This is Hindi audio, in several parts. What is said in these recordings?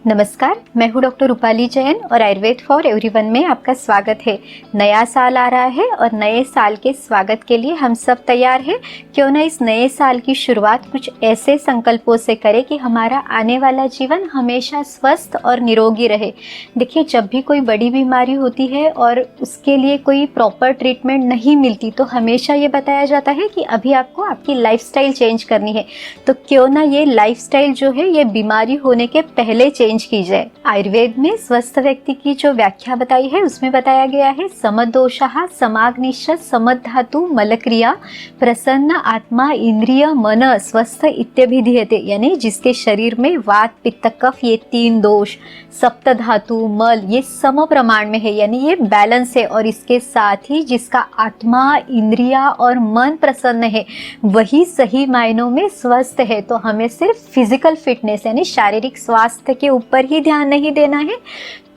नमस्कार, मैं हूँ डॉक्टर रूपाली जैन और आयुर्वेद फॉर एवरीवन में आपका स्वागत है। नया साल आ रहा है और नए साल के स्वागत के लिए हम सब तैयार हैं। क्यों ना इस नए साल की शुरुआत कुछ ऐसे संकल्पों से करें कि हमारा आने वाला जीवन हमेशा स्वस्थ और निरोगी रहे। देखिए, जब भी कोई बड़ी बीमारी होती है और उसके लिए कोई प्रॉपर ट्रीटमेंट नहीं मिलती तो हमेशा ये बताया जाता है कि अभी आपको आपकी लाइफस्टाइल चेंज करनी है। तो क्यों ना ये लाइफस्टाइल जो है ये बीमारी होने के पहले चेंज की जाए। आयुर्वेद में स्वस्थ व्यक्ति की जो व्याख्या बताई है उसमें बताया गया है समदोषः समाग्निश्च समधातु मलक्रिया प्रसन्न आत्मा इंद्रिय मन स्वस्थ इत्यभिधीयते, यानी जिसके शरीर में वात पित्त कफ ये 3 दोष सप्त धातु मल ये सम प्रमाण में है, यानी ये बैलेंस है। और इसके साथ ही जिसका आत्मा इंद्रिया और मन प्रसन्न है वही सही मायनों में स्वस्थ है। तो हमें सिर्फ फिजिकल फिटनेस यानी शारीरिक स्वास्थ्य के ऊपर ही ध्यान नहीं देना है,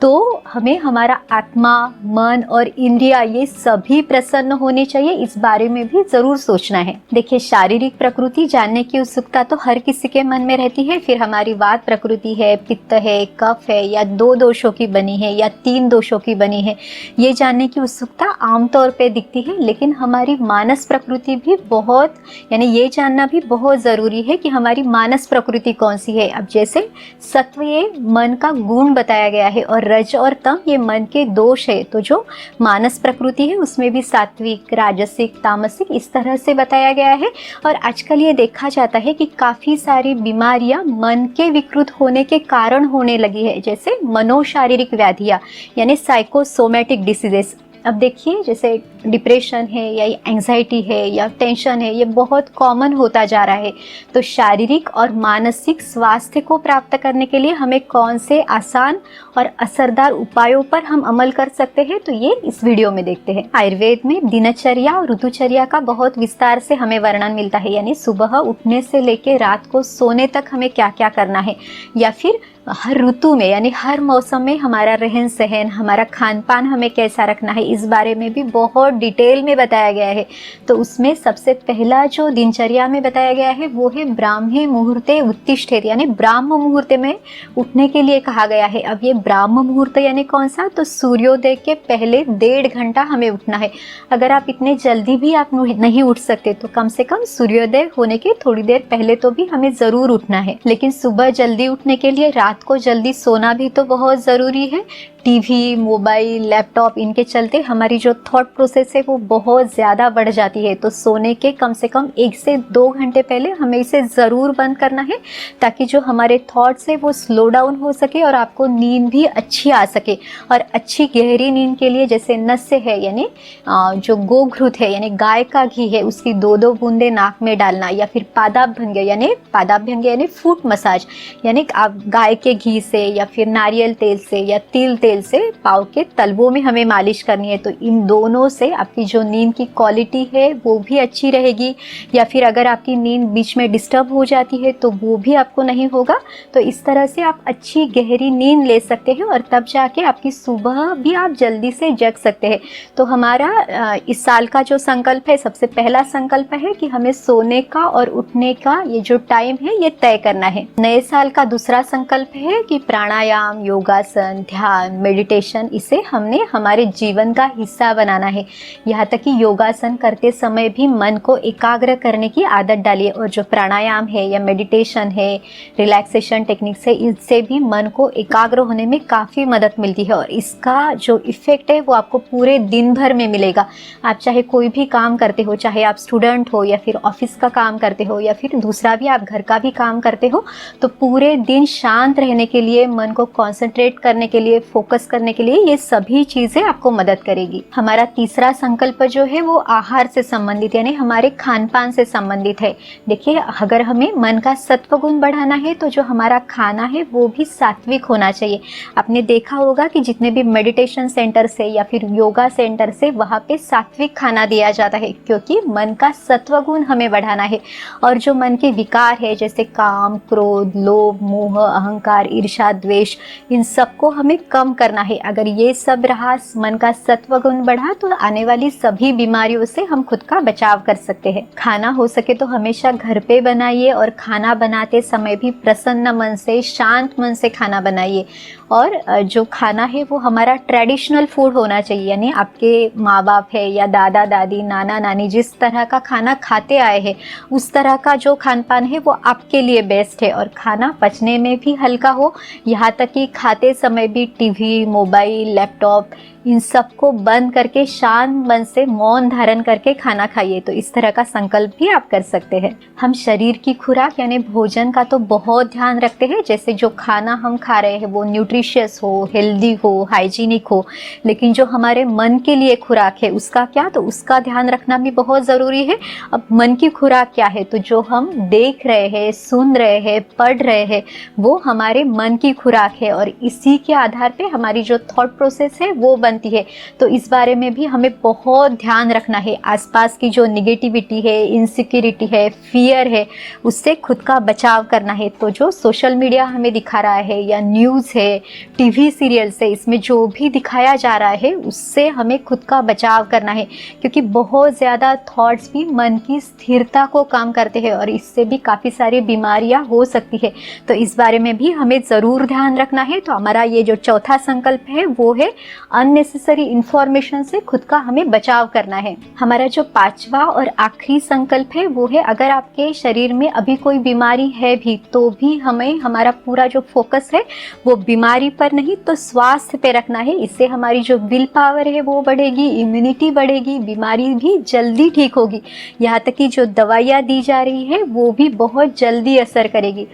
तो हमें हमारा आत्मा मन और इंद्रिया ये सभी प्रसन्न होने चाहिए, इस बारे में भी जरूर सोचना है। देखिए, शारीरिक प्रकृति जानने की उत्सुकता तो हर किसी के मन में रहती है। फिर हमारी वात प्रकृति है, पित्त है, कफ है, या 2 दोषों की बनी है या 3 दोषों की बनी है, ये जानने की उत्सुकता आमतौर पे दिखती है। लेकिन हमारी मानस प्रकृति भी बहुत, यानी ये जानना भी बहुत ज़रूरी है कि हमारी मानस प्रकृति कौन सी है। अब जैसे सत्व ये मन का गुण बताया गया है और रज और तम ये मन के दोष है, तो जो मानस प्रकृति है उसमें भी सात्विक, राजसिक, तामसिक इस तरह से बताया गया है। और आजकल ये देखा जाता है कि काफ़ी सारी बीमारियां मन के विकृत होने के कारण होने लगी है, जैसे मनोशारीरिक व्याधियां यानी साइकोसोमैटिक डिसीजेस। अब देखिए, जैसे डिप्रेशन है या एंजाइटी है या टेंशन है, ये बहुत कॉमन होता जा रहा है। तो शारीरिक और मानसिक स्वास्थ्य को प्राप्त करने के लिए हमें कौन से आसान और असरदार उपायों पर हम अमल कर सकते हैं, तो ये इस वीडियो में देखते हैं। आयुर्वेद में दिनचर्या और ऋतुचर्या का बहुत विस्तार से हमें वर्णन मिलता है, यानी सुबह उठने से लेकर रात को सोने तक हमें क्या क्या करना है, या फिर हर ऋतु में यानी हर मौसम में हमारा रहन सहन, हमारा खान पान हमें कैसा रखना है, इस बारे में भी बहुत डिटेल में बताया गया है। तो उसमें सबसे पहला जो दिनचर्या में बताया गया है वो है ब्राह्मी मुहूर्ते उत्तिष्ठेत, यानी ब्राह्म मुहूर्त में उठने के लिए कहा गया है। अब ये ब्राह्म मुहूर्त यानी कौन सा, तो सूर्योदय के पहले 1.5 घंटा हमें उठना है। अगर आप इतने जल्दी भी आप नहीं उठ सकते तो कम से कम सूर्योदय होने के थोड़ी देर पहले तो भी हमें ज़रूर उठना है। लेकिन सुबह जल्दी उठने के लिए रात को जल्दी सोना भी तो बहुत ज़रूरी है। टीवी, मोबाइल, लैपटॉप इनके चलते हमारी जो थॉट प्रोसेस है वो बहुत ज़्यादा बढ़ जाती है। तो सोने के कम से कम 1 से 2 घंटे पहले हमें इसे ज़रूर बंद करना है, ताकि जो हमारे थॉट्स है वो स्लो डाउन हो सके और आपको नींद भी अच्छी आ सके। और अच्छी गहरी नींद के लिए जैसे नस्य है यानी जो गोघृत है यानी गाय का घी है उसकी 2-2 बूंदे नाक में डालना, या फिर पादाभ्यंग यानी फुट मसाज, यानी आप गाय के घी से या फिर नारियल तेल से या तिल तेल से पाँव के तलवों में हमें मालिश करनी है। तो इन दोनों से आपकी जो नींद की क्वालिटी है वो भी अच्छी रहेगी, या फिर अगर आपकी नींद बीच में डिस्टर्ब हो जाती है तो वो भी आपको नहीं होगा। तो इस तरह से आप अच्छी गहरी नींद ले सकते हैं और तब जाके आपकी सुबह भी आप जल्दी से जग सकते हैं। तो हमारा इस साल का जो संकल्प है, सबसे पहला संकल्प है कि हमें सोने का और उठने का ये जो टाइम है ये तय करना है। नए साल का दूसरा संकल्प है कि प्राणायाम, योगासन, ध्यान, मेडिटेशन इसे हमने हमारे जीवन का हिस्सा बनाना है। यहाँ तक कि योगासन करते समय भी मन को एकाग्र करने की आदत डालिए। और जो प्राणायाम है या मेडिटेशन है, रिलैक्सेशन टेक्निक से, इससे भी मन को एकाग्र होने में काफ़ी मदद मिलती है और इसका जो इफ़ेक्ट है वो आपको पूरे दिन भर में मिलेगा। आप चाहे कोई भी काम करते हो, चाहे आप स्टूडेंट हो या फिर ऑफिस का काम करते हो या फिर दूसरा भी आप घर का भी काम करते हो, तो पूरे दिन शांत रहने के लिए, मन को कॉन्सेंट्रेट करने के लिए, फोकस करने के लिए ये सभी चीज़ें आपको मदद करेगी। हमारा तीसरा संकल्प जो है वो आहार से संबंधित यानी हमारे खान पान से संबंधित है। देखिए, अगर हमें मन का सत्व गुण बढ़ाना है तो जो हमारा खाना है वो भी सात्विक होना चाहिए। आपने देखा होगा कि जितने भी मेडिटेशन सेंटर से या फिर योगा सेंटर से वहाँ पे सात्विक खाना दिया जाता है, क्योंकि मन का सत्व गुण हमें बढ़ाना है। और जो मन के विकार है जैसे काम, क्रोध, लोभ, मोह, अहंकार, ईर्ष्या, द्वेष, इन सबको हमें कम करना है। अगर ये सब रहा, मन का सत्व गुण बढ़ा, तो आने वाली सभी बीमारियों से हम खुद का बचाव कर सकते हैं। खाना हो सके तो हमेशा घर पे बनाइए और खाना बनाते समय भी प्रसन्न मन से, शांत मन से खाना बनाइए। और जो खाना है वो हमारा ट्रेडिशनल फूड होना चाहिए, यानी आपके माँ बाप है या दादा दादी, नाना नानी जिस तरह का खाना खाते आए हैं उस तरह का जो खान पान है वो आपके लिए बेस्ट है। और खाना पचने में भी हल्का हो, यहाँ तक कि खाते समय भी टीवी, मोबाइल, लैपटॉप इन सबको बंद करके शांत मन से मौन धारण करके खाना खाइए। तो इस तरह का संकल्प भी आप कर सकते हैं। हम शरीर की खुराक यानी भोजन का तो बहुत ध्यान रखते हैं, जैसे जो खाना हम खा रहे हैं वो न्यूट्रिशियस हो, हेल्दी हो, हाइजीनिक हो, लेकिन जो हमारे मन के लिए खुराक है उसका क्या, तो उसका ध्यान रखना भी बहुत ज़रूरी है। अब मन की खुराक क्या है, तो जो हम देख रहे हैं, सुन रहे हैं, पढ़ रहे हैं वो हमारे मन की खुराक है और इसी के आधार पे हमारी जो थॉट प्रोसेस है वो बनती है। तो इस बारे में भी हमें बहुत ध्यान रखना है। आसपास की जो निगेटिविटी है, इनसिक्योरिटी है, फियर है, उससे खुद का बचाव करना है। तो जो सोशल मीडिया हमें दिखा रहा है या न्यूज़ है, टीवी सीरियल्स है, इसमें जो भी दिखाया जा रहा है उससे हमें खुद का बचाव करना है, क्योंकि बहुत ज़्यादा थॉट्स भी मन की स्थिरता को कम करते हैं और इससे भी काफ़ी सारी बीमारियां हो सकती है। तो इस बारे में भी हमें ज़रूर ध्यान रखना है। तो हमारा ये जो चौथा संकल्प है वो है अननेसेसरी इंफॉर्मेशन से खुद का हमें बचाव करना है। हमारा जो पांचवा और आखिरी संकल्प है वो है, अगर आपके शरीर में अभी कोई बीमारी है भी तो भी हमें हमारा पूरा जो फोकस है वो बीमारी पर नहीं तो स्वास्थ्य पे रखना है। इससे हमारी जो विल पावर है वो बढ़ेगी, इम्यूनिटी बढ़ेगी, बीमारी भी जल्दी ठीक होगी। यहाँ तक कि जो दवाइयाँ दी जा रही है वो भी बहुत जल्दी असर करेगी।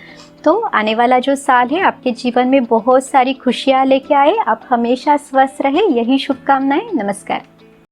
तो आने वाला जो साल है आपके जीवन में बहुत सारी खुशियाँ लेके आए। आप हमेशा स्वस्थ रहे, यही शुभकामनाएं। नमस्कार।